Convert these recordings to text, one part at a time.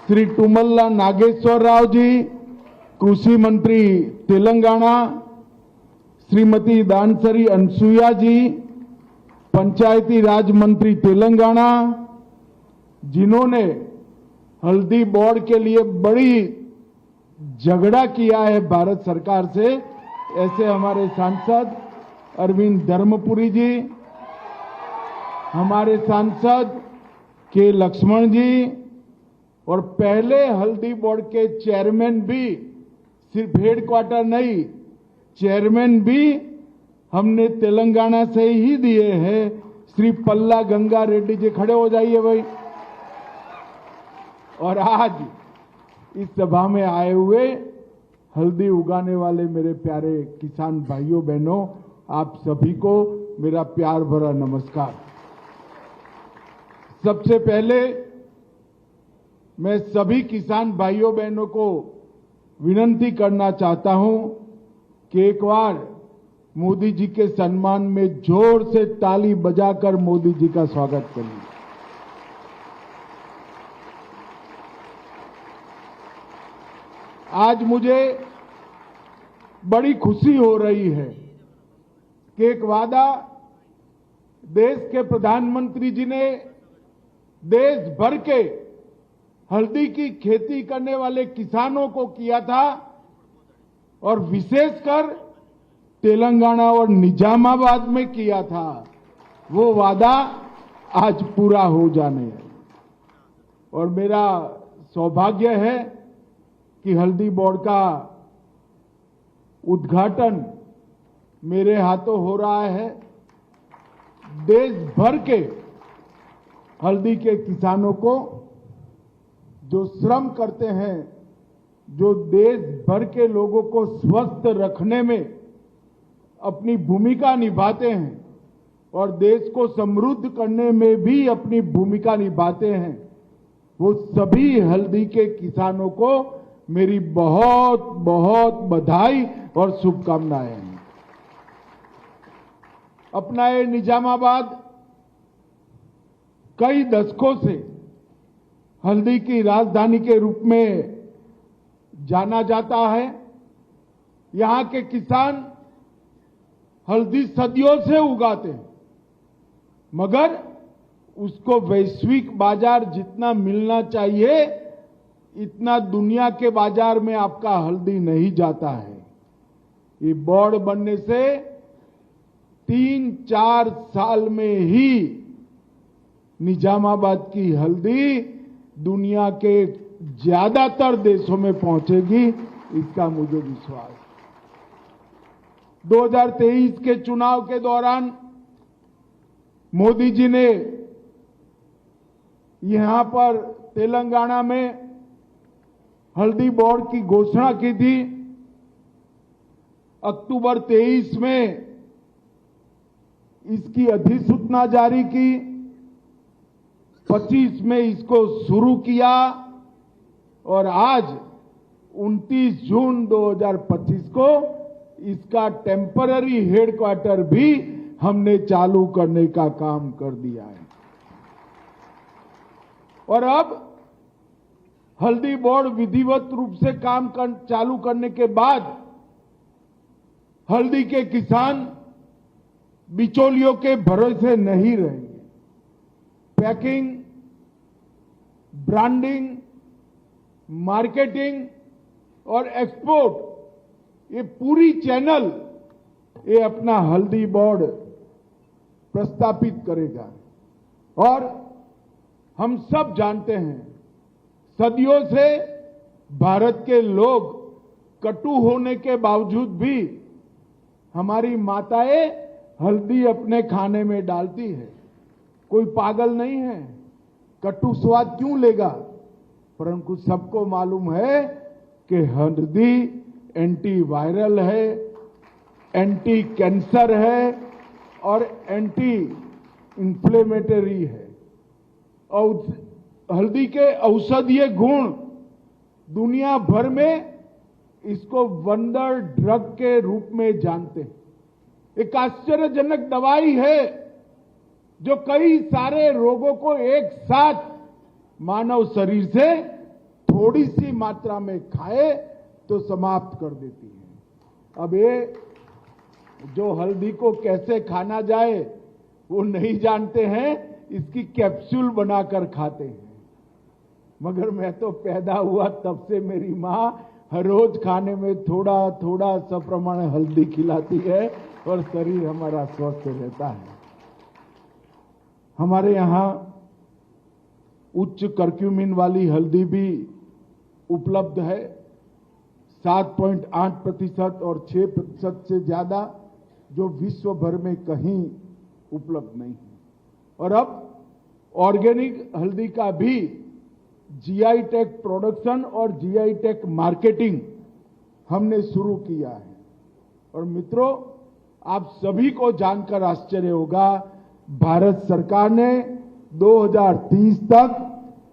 श्री तुमल्ला नागेश्वर राव जी, कृषि मंत्री तेलंगाना, श्रीमती दानसरी अनसुया जी, पंचायती राज मंत्री तेलंगाना, जिन्होंने हल्दी बोर्ड के लिए बड़ी झगड़ा किया है भारत सरकार से, ऐसे हमारे सांसद अरविंद धर्मपुरी जी, हमारे सांसद के लक्ष्मण जी, और पहले हल्दी बोर्ड के चेयरमैन भी, सिर्फ हेडक्वार्टर नहीं, चेयरमैन भी हमने तेलंगाना से ही दिए हैं। श्री पल्ला गंगा रेड्डी जी, खड़े हो जाइए भाई। और आज इस सभा में आए हुए हल्दी उगाने वाले मेरे प्यारे किसान भाइयों बहनों, आप सभी को मेरा प्यार भरा नमस्कार। सबसे पहले मैं सभी किसान भाइयों बहनों को विनती करना चाहता हूं कि एक बार मोदी जी के सम्मान में जोर से ताली बजाकर मोदी जी का स्वागत करिए। आज मुझे बड़ी खुशी हो रही है कि एक वादा देश के प्रधानमंत्री जी ने देश भर के हल्दी की खेती करने वाले किसानों को किया था, और विशेषकर तेलंगाना और निजामाबाद में किया था। वो वादा आज पूरा हो जाने है, और मेरा सौभाग्य है कि हल्दी बोर्ड का उद्घाटन मेरे हाथों हो रहा है। देश भर के हल्दी के किसानों को जो श्रम करते हैं, जो देश भर के लोगों को स्वस्थ रखने में अपनी भूमिका निभाते हैं और देश को समृद्ध करने में भी अपनी भूमिका निभाते हैं, वो सभी हल्दी के किसानों को मेरी बहुत बहुत बधाई और शुभकामनाएं हैं। अपना ये निजामाबाद कई दशकों से हल्दी की राजधानी के रूप में जाना जाता है। यहां के किसान हल्दी सदियों से उगाते हैं, मगर उसको वैश्विक बाजार जितना मिलना चाहिए, इतना दुनिया के बाजार में आपका हल्दी नहीं जाता है। ये बोर्ड बनने से 3-4 साल में ही निजामाबाद की हल्दी दुनिया के ज्यादातर देशों में पहुंचेगी, इसका मुझे विश्वास है। 2023 के चुनाव के दौरान मोदी जी ने यहां पर तेलंगाना में हल्दी बोर्ड की घोषणा की थी। अक्टूबर 23 में इसकी अधिसूचना जारी की, 25 में इसको शुरू किया, और आज 29 जून 2025 को इसका टेम्पररी हेडक्वार्टर भी हमने चालू करने का काम कर दिया है। और अब हल्दी बोर्ड विधिवत रूप से काम चालू करने के बाद हल्दी के किसान बिचौलियों के भरोसे नहीं रहेंगे। पैकिंग, ब्रांडिंग, मार्केटिंग और एक्सपोर्ट, ये पूरी चैनल ये अपना हल्दी बोर्ड प्रस्तापित करेगा। और हम सब जानते हैं, सदियों से भारत के लोग कटु होने के बावजूद भी हमारी माताएं हल्दी अपने खाने में डालती है। कोई पागल नहीं है, कटु स्वाद क्यों लेगा? परंतु सबको मालूम है कि हल्दी एंटी वायरल है, एंटी कैंसर है और एंटी इंफ्लेमेटरी है। और हल्दी के औषधीय गुण दुनिया भर में इसको वंडर ड्रग के रूप में जानते हैं। एक आश्चर्यजनक दवाई है जो कई सारे रोगों को एक साथ मानव शरीर से थोड़ी सी मात्रा में खाए तो समाप्त कर देती है। अब ये जो हल्दी को कैसे खाना जाए वो नहीं जानते हैं, इसकी कैप्सूल बनाकर खाते हैं। मगर मैं तो पैदा हुआ तब से मेरी माँ हर रोज खाने में थोड़ा थोड़ा सप्रमाण हल्दी खिलाती है और शरीर हमारा स्वस्थ रहता है। हमारे यहाँ उच्च कर्क्यूमिन वाली हल्दी भी उपलब्ध है, 7.8% और 6% से ज्यादा, जो विश्व भर में कहीं उपलब्ध नहीं है। और अब ऑर्गेनिक हल्दी का भी जीआई टैग प्रोडक्शन और जीआई टैग मार्केटिंग हमने शुरू किया है। और मित्रों, आप सभी को जानकर आश्चर्य होगा, भारत सरकार ने 2030 तक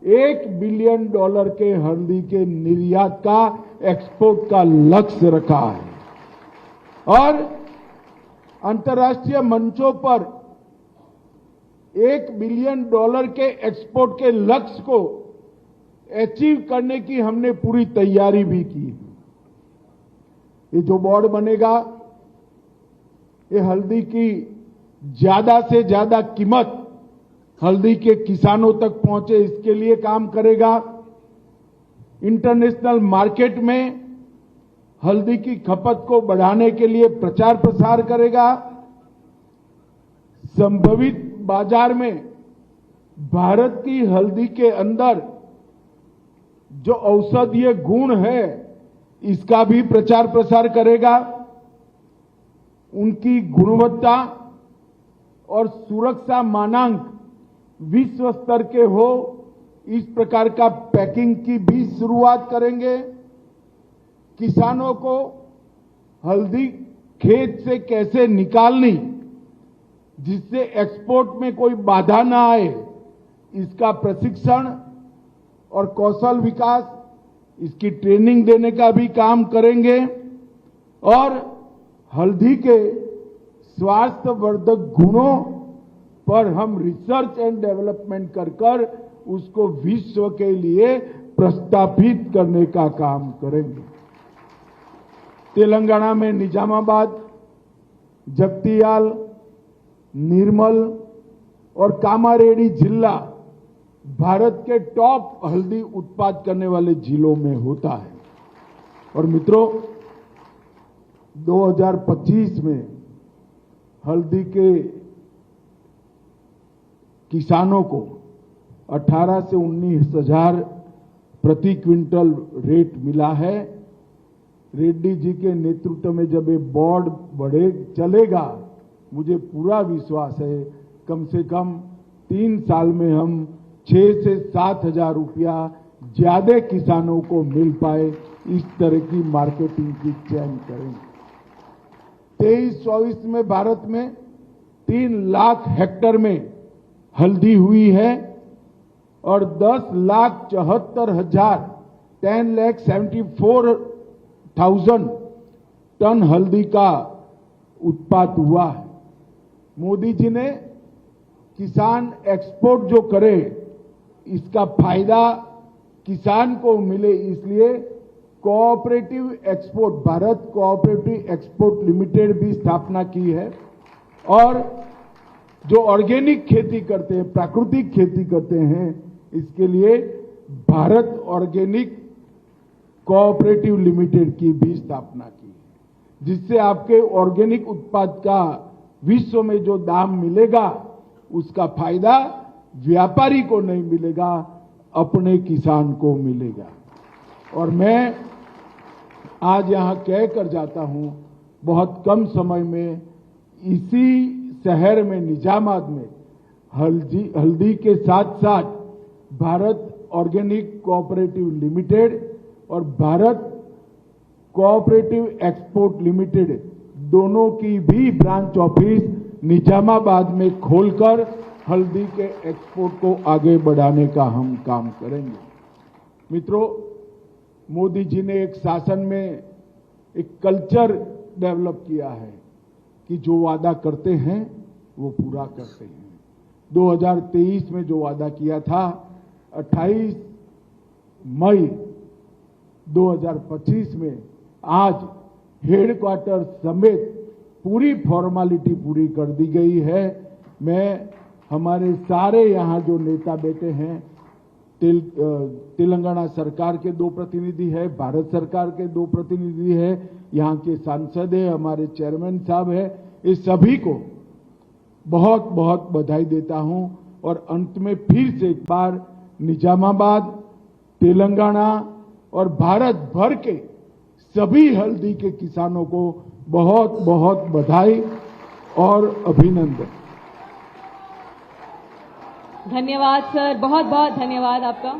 $1 बिलियन के हल्दी के निर्यात का, एक्सपोर्ट का लक्ष्य रखा है। और अंतर्राष्ट्रीय मंचों पर $1 बिलियन के एक्सपोर्ट के लक्ष्य को अचीव करने की हमने पूरी तैयारी भी की। ये जो बोर्ड बनेगा, ये हल्दी की ज्यादा से ज्यादा कीमत हल्दी के किसानों तक पहुंचे, इसके लिए काम करेगा। इंटरनेशनल मार्केट में हल्दी की खपत को बढ़ाने के लिए प्रचार प्रसार करेगा। संभावित बाजार में भारत की हल्दी के अंदर जो औषधीय गुण है, इसका भी प्रचार प्रसार करेगा। उनकी गुणवत्ता और सुरक्षा मानांक विश्व स्तर के हो, इस प्रकार का पैकिंग की भी शुरुआत करेंगे। किसानों को हल्दी खेत से कैसे निकालनी, जिससे एक्सपोर्ट में कोई बाधा ना आए, इसका प्रशिक्षण और कौशल विकास, इसकी ट्रेनिंग देने का भी काम करेंगे। और हल्दी के स्वास्थ्यवर्धक गुणों पर हम रिसर्च एंड डेवलपमेंट कर उसको विश्व के लिए प्रस्तावित करने का काम करेंगे। तेलंगाना में निजामाबाद, जगतियाल, निर्मल और कामारेड्डी जिला भारत के टॉप हल्दी उत्पाद करने वाले जिलों में होता है। और मित्रों, 2025 में हल्दी के किसानों को 18 से 19 हजार प्रति क्विंटल रेट मिला है। रेड्डी जी के नेतृत्व में जब ये बोर्ड बढ़े चलेगा, मुझे पूरा विश्वास है कम से कम 3 साल में हम 6 से 7 हजार रुपया ज्यादा किसानों को मिल पाए, इस तरह की मार्केटिंग की चयन करेंगे। 23-24 में भारत में 3 लाख हेक्टेयर में हल्दी हुई है और 10,74,000 10,74,000 टन हल्दी का उत्पाद हुआ है। मोदी जी ने किसान एक्सपोर्ट जो करे, इसका फायदा किसान को मिले, इसलिए cooperative export, Bharat cooperative export limited भी स्थापना की है। और जो ऑर्गेनिक खेती करते हैं, प्राकृतिक खेती करते हैं, इसके लिए भारत ऑर्गेनिक कोऑपरेटिव लिमिटेड की भी स्थापना की है, जिससे आपके ऑर्गेनिक उत्पाद का विश्व में जो दाम मिलेगा, उसका फायदा व्यापारी को नहीं मिलेगा, अपने किसान को मिलेगा। और मैं आज यहां कह कर जाता हूं, बहुत कम समय में इसी शहर में, निजामाबाद में, हल्दी के साथ साथ भारत ऑर्गेनिक कोऑपरेटिव लिमिटेड और भारत कोऑपरेटिव एक्सपोर्ट लिमिटेड दोनों की भी ब्रांच ऑफिस निजामाबाद में खोलकर हल्दी के एक्सपोर्ट को आगे बढ़ाने का हम काम करेंगे। मित्रों, मोदी जी ने एक शासन में एक कल्चर डेवलप किया है कि जो वादा करते हैं वो पूरा करते हैं। 2023 में जो वादा किया था, 28 मई 2025 में आज हेडक्वार्टर समेत पूरी फॉर्मेलिटी पूरी कर दी गई है। मैं हमारे सारे यहाँ जो नेता बैठे हैं, तेलंगाना सरकार के 2 प्रतिनिधि है, भारत सरकार के 2 प्रतिनिधि है, यहाँ के सांसद है, हमारे चेयरमैन साहब है, इस सभी को बहुत बहुत बधाई देता हूं। और अंत में फिर से एक बार निजामाबाद, तेलंगाना और भारत भर के सभी हल्दी के किसानों को बहुत बहुत बधाई और अभिनंदन। धन्यवाद सर, बहुत बहुत धन्यवाद आपका।